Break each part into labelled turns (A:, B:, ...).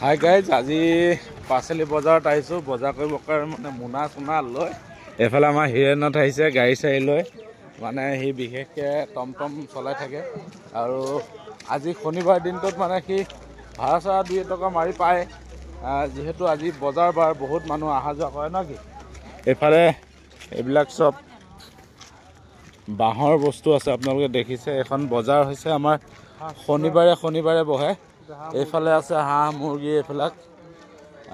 A: Hi guys, আজি পাচলি বজাৰত আহিছোঁ। বজাৰ কৰিবৰ কাৰণে মানে মোনা চোনা লৈ এইফালে আমাৰ হিৰেণত আহিছে গাড়ী চাড়ী লৈ। মানে সি বিশেষকৈ টমটম চলাই থাকে আৰু আজি শনিবাৰ দিনটোত মানে সি ভাড়া চাড়া 2 টকা মাৰি পায়। যিহেতু আজি বজাৰ বাৰ বহুত মানুহ অহা যোৱা কৰে ন। কি এইফালে এইবিলাক চব বাঁহৰ বস্তু আছে, আপোনালোকে দেখিছে। এখন বজাৰ হৈছে আমাৰ শনিবাৰে বহে। এইফালে আছে হাঁহ মুৰ্গী এইবিলাক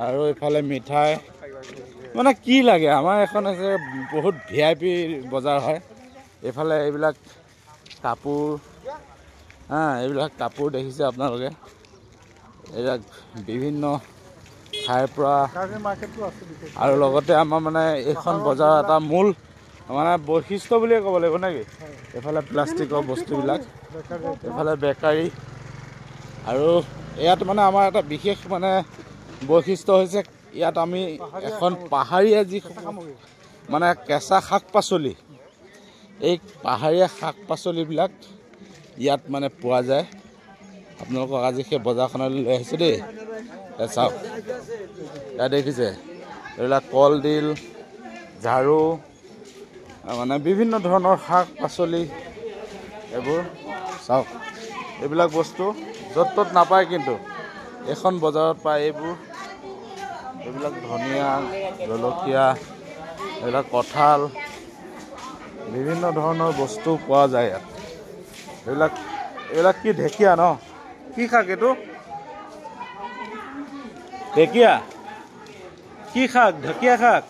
A: আৰু এইফালে মিঠাই। মানে কি লাগে, আমাৰ এখন আছে বহুত VIP বজাৰ হয়। এইফালে এইবিলাক কাপোৰ, এইবিলাক কাপোৰ দেখিছে আপোনালোকে। এইবিলাক বিভিন্ন ঠাইৰ পৰা আৰু লগতে আমাৰ মানে এইখন বজাৰ এটা মূল মানে বৈশিষ্ট্য বুলিয়ে ক'ব লাগিব নেকি। এইফালে প্লাষ্টিকৰ বস্তুবিলাক, এইফালে বেকাৰী আৰু ইয়াত মানে আমাৰ এটা বিশেষ মানে বৈশিষ্ট্য হৈছে ইয়াত আমি এখন পাহাৰীয়া যি মানে কেঁচা শাক পাচলি, এই পাহাৰীয়া শাক পাচলিবিলাক ইয়াত মানে পোৱা যায়। আপোনালোকক আজি সেই বজাৰখনলৈ লৈ আহিছোঁ দেই। চাওক, ইয়াত দেখিছে এইবিলাক কলডিল, ঝাৰু, মানে বিভিন্ন ধৰণৰ শাক পাচলি। এইবোৰ চাওক, এইবিলাক বস্তু য'ত ত'ত নাপায়, কিন্তু এখন বজাৰত পায়। এইবিলাক ধনিয়া, জলকীয়া, এইবিলাক কঁঠাল, বিভিন্ন ধৰণৰ বস্তু পোৱা যায় ইয়াত। এইবিলাক কি ঢেকীয়া ন? কি শাক এইটো? ঢেকীয়া? কি শাক? ঢেকীয়া শাক?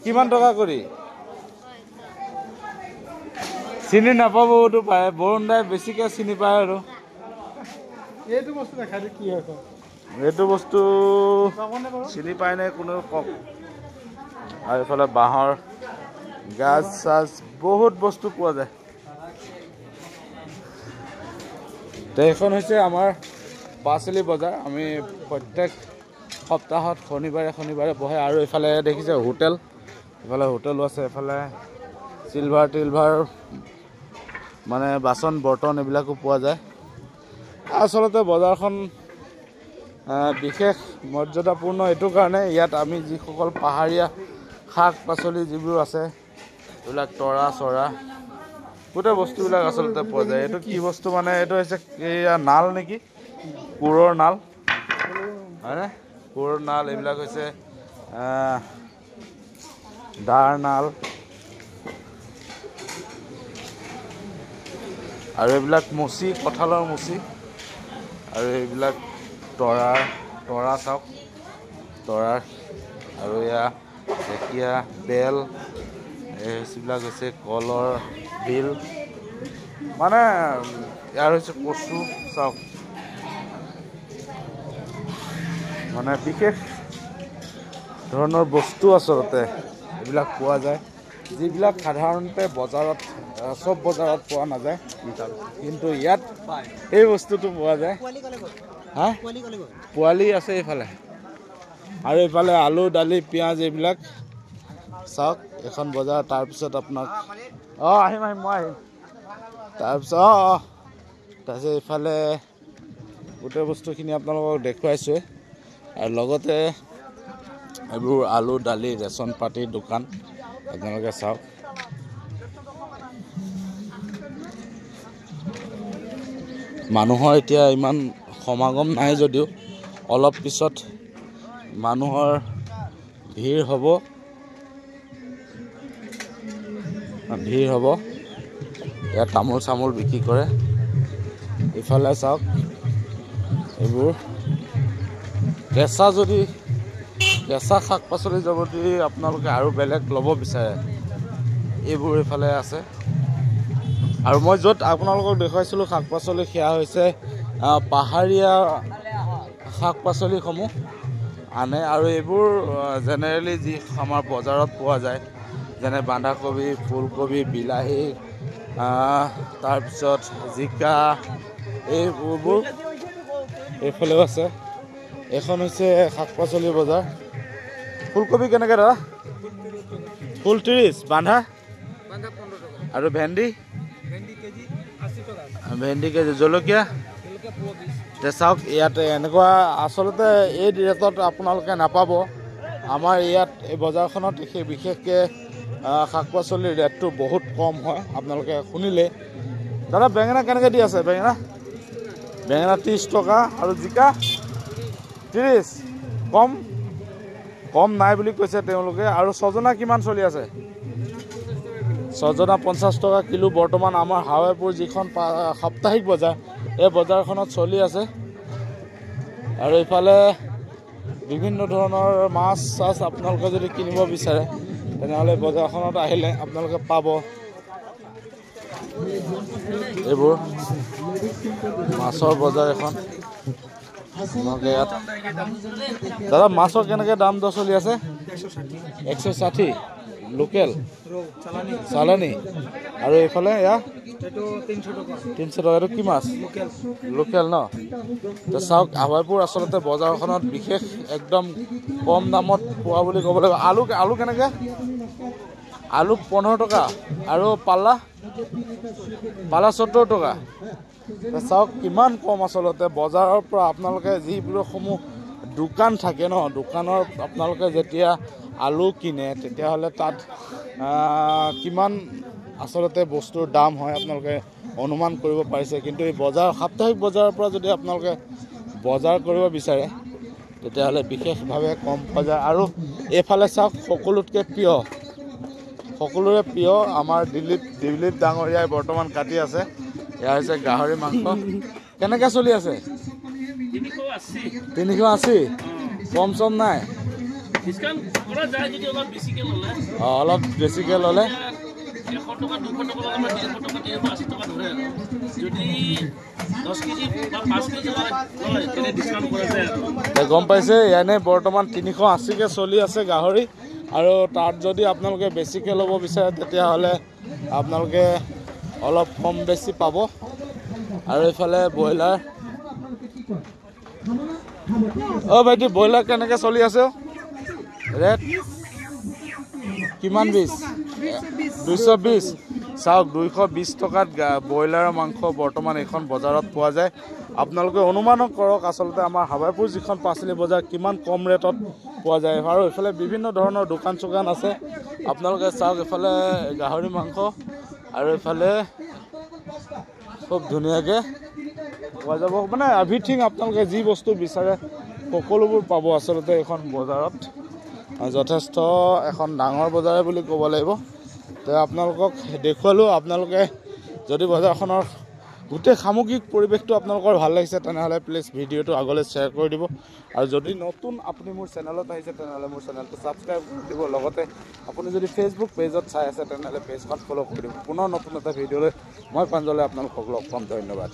A: কিমান টকা কৰি? চিনি নাপাবতো পায়, বৰুণ দাই বেছিকৈ চিনি পায়। আৰু এইটো বস্তু দেখাই কি হয়? এইটো বস্তু চিনি পায় নে কোনেও কওক। আৰু এইফালে বাঁহৰ গাজ চাজ বহুত বস্তু পোৱা যায়। এইখন হৈছে আমাৰ পাচলি বজাৰ। আমি প্ৰত্যেক সপ্তাহত শনিবাৰে বহে। আৰু এইফালে দেখিছে হোটেল, এইফালে হোটেলো আছে। এইফালে চিলভাৰ টিলভাৰ মানে বাচন বৰ্তন এইবিলাকো পোৱা যায়। আচলতে বজাৰখন বিশেষ মৰ্যাদাপূৰ্ণ এইটো কাৰণে, ইয়াত আমি যিসকল পাহাৰীয়া শাক পাচলি যিবোৰ আছে, এইবিলাক তৰা চৰা গোটেই বস্তুবিলাক আচলতে পোৱা যায়। এইটো কি বস্তু মানে, এইটো হৈছে এয়া নাল নেকি, কোৰৰ নাল হয়নে? কোৰৰ নাল। এইবিলাক হৈছে দাৰ নাল আৰু এইবিলাক মুচি, কঁঠালৰ মুচি। আৰু এইবিলাক তৰা চাওক, তৰাৰ আৰু এয়া ঢেকীয়া, বেল, এইবিলাক হৈছে কলৰ বিল। মানে ইয়াৰ হৈছে কচু চাওক। মানে বিশেষ ধৰণৰ বস্তু আচলতে এইবিলাক পোৱা যায়, যিবিলাক সাধাৰণতে বজাৰত চব বজাৰত পোৱা নাযায়, কিন্তু ইয়াত এই বস্তুটো পোৱা যায়। পোৱালি আছে এইফালে। আৰু এইফালে আলু দালি পিঁয়াজ এইবিলাক চাওক। এখন বজাৰ। তাৰপিছত আপোনাক আহিম মই আহিম। তাৰপিছত এইফালে গোটেই বস্তুখিনি আপোনালোকক দেখুৱাইছোঁ। আৰু লগতে এইবোৰ আলু দালি ৰেচন পাতিৰ দোকান আপোনালোকে চাওক। মানুহৰ এতিয়া ইমান সমাগম নাই যদিও অলপ পিছত মানুহৰ ভিৰ হ'ব। ইয়াত তামোল চামোল বিক্ৰী কৰে। ইফালে চাওক, এইবোৰ কেঁচা শাক পাচলি যদি আপোনালোকে আৰু বেলেগ ল'ব বিচাৰে, এইবোৰ এইফালে আছে। আৰু মই য'ত আপোনালোকক দেখুৱাইছিলোঁ শাক পাচলি, সেয়া হৈছে পাহাৰীয়া শাক পাচলিসমূহ আনে। আৰু এইবোৰ জেনেৰেলি যি আমাৰ বজাৰত পোৱা যায়, যেনে বন্ধাকবি, ফুলকবি, বিলাহী, তাৰপিছত জিকা, এইবোৰ এইফালেও আছে। এইখন হৈছে শাক পাচলি বজাৰ। ফুলকবি কেনেকৈ দাদা? ফুল 30, বন্ধা আৰু ভেন্দি কেজি, জলকীয়া চাওক ইয়াতে এনেকুৱা আচলতে এই ৰেটত আপোনালোকে নাপাব। আমাৰ ইয়াত এই বজাৰখনত বিশেষকৈ শাক পাচলিৰ ৰেটটো বহুত কম হয়, আপোনালোকে শুনিলে। দাদা বেঙেনা কেনেকৈ দি আছে? বেঙেনা 30 টকা আৰু জিকা 30, কম নাই বুলি কৈছে তেওঁলোকে। আৰু ছজনা কিমান চলি আছে? ছজনা 50 টকা কিলো বৰ্তমান আমাৰ হাৱাইপুৰ যিখন সাপ্তাহিক বজাৰ, এই বজাৰখনত চলি আছে। আৰু ইফালে বিভিন্ন ধৰণৰ মাছ আপোনালোকে যদি কিনিব বিচাৰে তেনেহ'লে বজাৰখনত আহিলে আপোনালোকে পাব। এইবোৰ মাছৰ বজাৰ এখন ইয়াত। দাদা মাছৰ কেনেকৈ দাম দৰ চলি আছে? 160 লোকেল চালানী। আৰু এইফালে এয়া 300 টকা। এইটো কি মাছ? লোকেল ন? চাওক হাৱাইপুৰ আচলতে বজাৰখনত বিশেষ একদম কম দামত পোৱা বুলি ক'ব লাগিব। আলু কেনেকৈ? আলু 15 টকা আৰু পাল্লা 70 টকা। চাওক কিমান কম আচলতে বজাৰৰ পৰা আপোনালোকে যিবোৰসমূহ দোকান থাকে ন, দোকানৰ আপোনালোকে যেতিয়া আলু কিনে তেতিয়াহ'লে তাত কিমান আচলতে বস্তুৰ দাম হয় আপোনালোকে অনুমান কৰিব পাৰিছে। কিন্তু এই সাপ্তাহিক বজাৰৰ পৰা যদি আপোনালোকে বজাৰ কৰিব বিচাৰে তেতিয়াহ'লে বিশেষভাৱে কম পোৱা যায়। আৰু এইফালে চাওক সকলোতকৈ সকলোৰে প্ৰিয় আমাৰ দিলীপ ডাঙৰীয়াই বৰ্তমান কাটি আছে। এয়া হৈছে গাহৰি মাংস। কেনেকৈ চলি আছে? 380। কম চম নাই? অলপ বেছিকৈ ল'লে গম পাইছে। এনে বৰ্তমান 380কৈ চলি আছে গাহৰি। আৰু তাত যদি আপোনালোকে বেছিকৈ ল'ব বিচাৰে তেতিয়াহ'লে আপোনালোকে অলপ কম বেছি পাব। আৰু এইফালে ব্ৰইলাৰ। ভাইটি ব্ৰইলাৰ কেনেকৈ চলি আছে ৰেট? কিমান? 220। চাওক 220 টকাত ব্ৰইলাৰৰ মাংস বৰ্তমান এইখন বজাৰত পোৱা যায়। আপোনালোকে অনুমান কৰক আচলতে আমাৰ হাৱাইপুৰ যিখন পাচলি বজাৰ কিমান কম ৰেটত পোৱা যায়। আৰু এইফালে বিভিন্ন ধৰণৰ দোকান চোকান আছে। আপোনালোকে চাওক এইফালে গাহৰি মাংস আৰু এইফালে খুব ধুনীয়াকৈ পোৱা যাব। মানে এভৰিথিং আপোনালোকে যি বস্তু বিচাৰে সকলোবোৰ পাব আচলতে এইখন বজাৰত। যথেষ্ট এখন ডাঙৰ বজাৰে বুলি ক'ব লাগিব। তো আপোনালোকক দেখুৱালোঁ। আপোনালোকে যদি বজাৰখনৰ গোটেই সামগ্ৰিক পৰিৱেশটো আপোনালোকৰ ভাল লাগিছে তেনেহ'লে প্লিজ ভিডিঅ'টো আগলৈ শ্বেয়াৰ কৰি দিব। আৰু যদি নতুন আপুনি মোৰ চেনেলত আহিছে তেনেহ'লে মোৰ চেনেলটো ছাবস্ক্ৰাইব কৰি দিব। লগতে আপুনি যদি ফেচবুক পেজত চাই আছে তেনেহ'লে পেজখন ফ'ল' কৰি দিব। পুনৰ নতুন এটা ভিডিঅ'লৈ মই প্ৰাঞ্জলে আপোনালোকক লগ পাম। ধন্যবাদ।